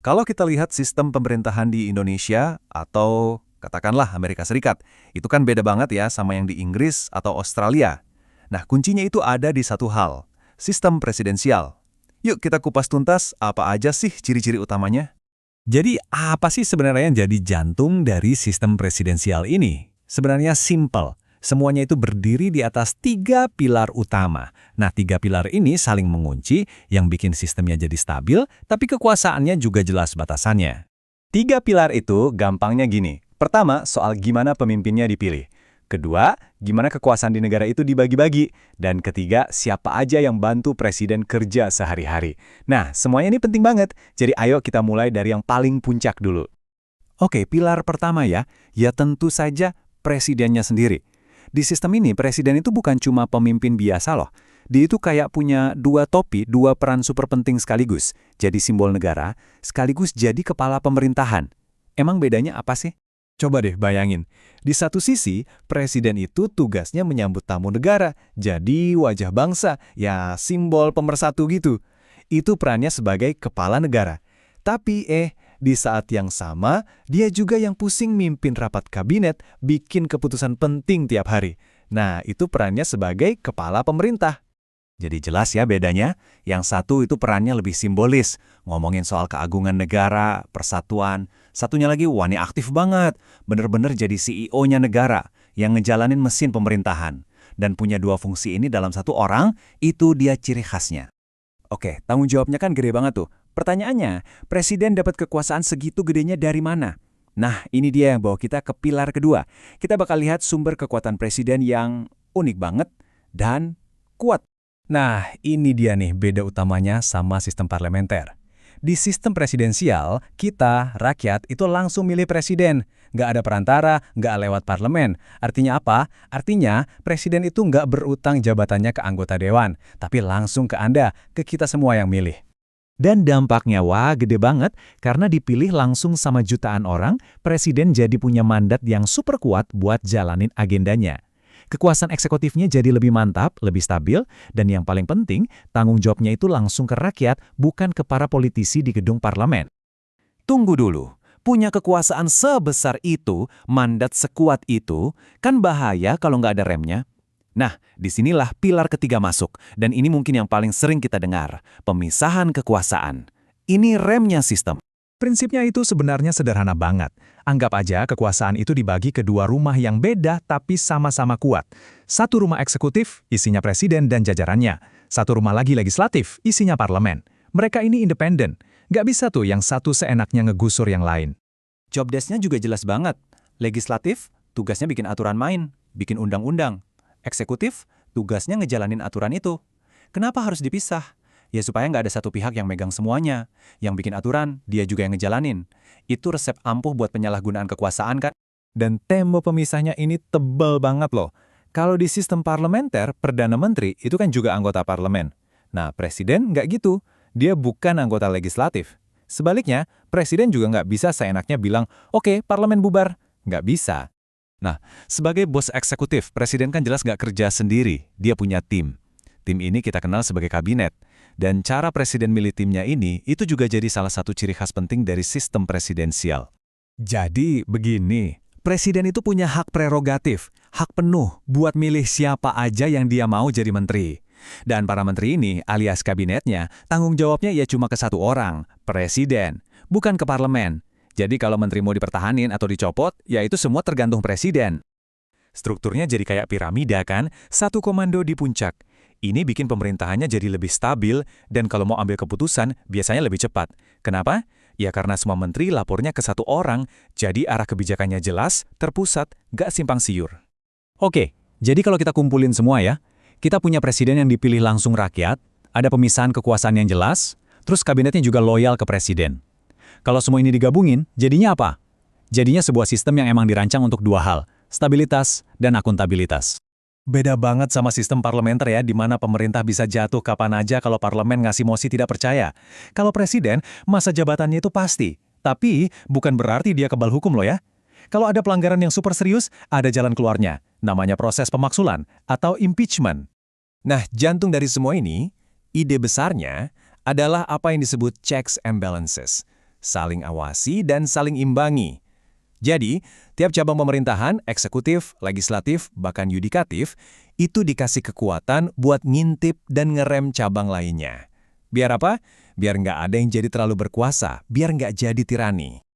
Kalau kita lihat sistem pemerintahan di Indonesia atau katakanlah Amerika Serikat, itu kan beda banget ya sama yang di Inggris atau Australia. Nah, kuncinya itu ada di satu hal, sistem presidensial. Yuk kita kupas tuntas apa aja sih ciri-ciri utamanya? Jadi apa sih sebenarnya yang jadi jantung dari sistem presidensial ini? Sebenarnya simple. Semuanya itu berdiri di atas 3 pilar utama. Nah, 3 pilar ini saling mengunci yang bikin sistemnya jadi stabil, tapi kekuasaannya juga jelas batasannya. 3 pilar itu gampangnya gini. Pertama, soal gimana pemimpinnya dipilih. Kedua, gimana kekuasaan di negara itu dibagi-bagi. Dan ketiga, siapa aja yang bantu presiden kerja sehari-hari. Nah, semuanya ini penting banget. Jadi ayo kita mulai dari yang paling puncak dulu. Oke, pilar pertama ya tentu saja presidennya sendiri. Di sistem ini, presiden itu bukan cuma pemimpin biasa loh. Dia itu kayak punya 2 topi, 2 peran super penting sekaligus. Jadi simbol negara, sekaligus jadi kepala pemerintahan. Emang bedanya apa sih? Coba deh bayangin, di satu sisi, presiden itu tugasnya menyambut tamu negara, jadi wajah bangsa, ya simbol pemersatu gitu. Itu perannya sebagai kepala negara. Tapi di saat yang sama, dia juga yang pusing mimpin rapat kabinet, bikin keputusan penting tiap hari. Nah, itu perannya sebagai kepala pemerintah. Jadi jelas ya bedanya, yang satu itu perannya lebih simbolis, ngomongin soal keagungan negara, persatuan. Satunya lagi wani aktif banget, bener-bener jadi CEO-nya negara, yang ngejalanin mesin pemerintahan. Dan punya 2 fungsi ini dalam satu orang, itu dia ciri khasnya. Oke, tanggung jawabnya kan gede banget tuh. Pertanyaannya, presiden dapat kekuasaan segitu gedenya dari mana? Nah, ini dia yang bawa kita ke pilar kedua. Kita bakal lihat sumber kekuatan presiden yang unik banget dan kuat. Nah, ini dia nih beda utamanya sama sistem parlementer. Di sistem presidensial, kita, rakyat, itu langsung milih presiden. Nggak ada perantara, nggak lewat parlemen. Artinya apa? Artinya, presiden itu nggak berutang jabatannya ke anggota dewan, tapi langsung ke Anda, ke kita semua yang milih. Dan dampaknya, wah gede banget, karena dipilih langsung sama jutaan orang, presiden jadi punya mandat yang super kuat buat jalanin agendanya. Kekuasaan eksekutifnya jadi lebih mantap, lebih stabil, dan yang paling penting, tanggung jawabnya itu langsung ke rakyat, bukan ke para politisi di gedung parlemen. Tunggu dulu, punya kekuasaan sebesar itu, mandat sekuat itu, kan bahaya kalau nggak ada remnya. Nah, disinilah pilar ketiga masuk, dan ini mungkin yang paling sering kita dengar, pemisahan kekuasaan. Ini remnya sistem. Prinsipnya itu sebenarnya sederhana banget. Anggap aja kekuasaan itu dibagi ke 2 rumah yang beda tapi sama-sama kuat. Satu rumah eksekutif, isinya presiden dan jajarannya. Satu rumah lagi legislatif, isinya parlemen. Mereka ini independen. Nggak bisa tuh yang satu seenaknya ngegusur yang lain. Job desk-nya juga jelas banget. Legislatif, tugasnya bikin aturan main, bikin undang-undang. Eksekutif, tugasnya ngejalanin aturan itu. Kenapa harus dipisah? Ya supaya nggak ada satu pihak yang megang semuanya. Yang bikin aturan, dia juga yang ngejalanin. Itu resep ampuh buat penyalahgunaan kekuasaan kan? Dan tembok pemisahnya ini tebal banget loh. Kalau di sistem parlementer, Perdana Menteri itu kan juga anggota parlemen. Nah, presiden nggak gitu. Dia bukan anggota legislatif. Sebaliknya, presiden juga nggak bisa seenaknya bilang, oke, parlemen bubar. Nggak bisa. Nah, sebagai bos eksekutif, presiden kan jelas nggak kerja sendiri. Dia punya tim. Tim ini kita kenal sebagai kabinet. Dan cara presiden milih timnya ini, itu juga jadi salah satu ciri khas penting dari sistem presidensial. Jadi begini, Presiden itu punya hak prerogatif, hak penuh buat milih siapa aja yang dia mau jadi menteri. Dan para menteri ini, alias kabinetnya, tanggung jawabnya ya cuma ke satu orang, presiden, bukan ke parlemen. Jadi kalau menteri mau dipertahanin atau dicopot, ya itu semua tergantung presiden. Strukturnya jadi kayak piramida kan, satu komando di puncak. Ini bikin pemerintahannya jadi lebih stabil, dan kalau mau ambil keputusan, biasanya lebih cepat. Kenapa? Ya karena semua menteri lapornya ke satu orang, jadi arah kebijakannya jelas, terpusat, gak simpang siur. Oke, jadi kalau kita kumpulin semua ya, kita punya presiden yang dipilih langsung rakyat, ada pemisahan kekuasaan yang jelas, terus kabinetnya juga loyal ke presiden. Kalau semua ini digabungin, jadinya apa? Jadinya sebuah sistem yang emang dirancang untuk 2 hal, stabilitas dan akuntabilitas. Beda banget sama sistem parlementer ya, di mana pemerintah bisa jatuh kapan aja kalau parlemen ngasih mosi tidak percaya. Kalau presiden, masa jabatannya itu pasti. Tapi, bukan berarti dia kebal hukum loh ya. Kalau ada pelanggaran yang super serius, ada jalan keluarnya. Namanya proses pemaksulan atau impeachment. Nah, jantung dari semua ini, ide besarnya adalah apa yang disebut checks and balances. saling awasi, dan saling imbangi. Jadi, tiap cabang pemerintahan, eksekutif, legislatif, bahkan yudikatif, itu dikasih kekuatan buat ngintip dan ngerem cabang lainnya. Biar apa? Biar nggak ada yang jadi terlalu berkuasa, biar nggak jadi tirani.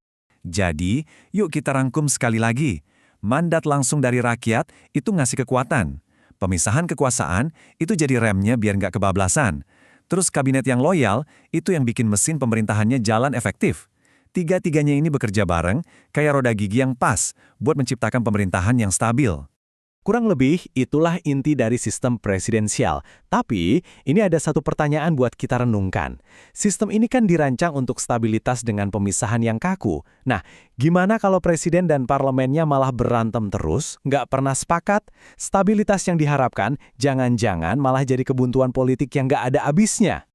Jadi, yuk kita rangkum sekali lagi. Mandat langsung dari rakyat itu ngasih kekuatan. Pemisahan kekuasaan itu jadi remnya biar nggak kebablasan. Terus kabinet yang loyal itu yang bikin mesin pemerintahannya jalan efektif. Tiga-tiganya ini bekerja bareng, kayak roda gigi yang pas, buat menciptakan pemerintahan yang stabil. Kurang lebih, itulah inti dari sistem presidensial. Tapi, ini ada satu pertanyaan buat kita renungkan. Sistem ini kan dirancang untuk stabilitas dengan pemisahan yang kaku. Nah, gimana kalau presiden dan parlemennya malah berantem terus, nggak pernah sepakat? Stabilitas yang diharapkan, jangan-jangan malah jadi kebuntuan politik yang nggak ada habisnya.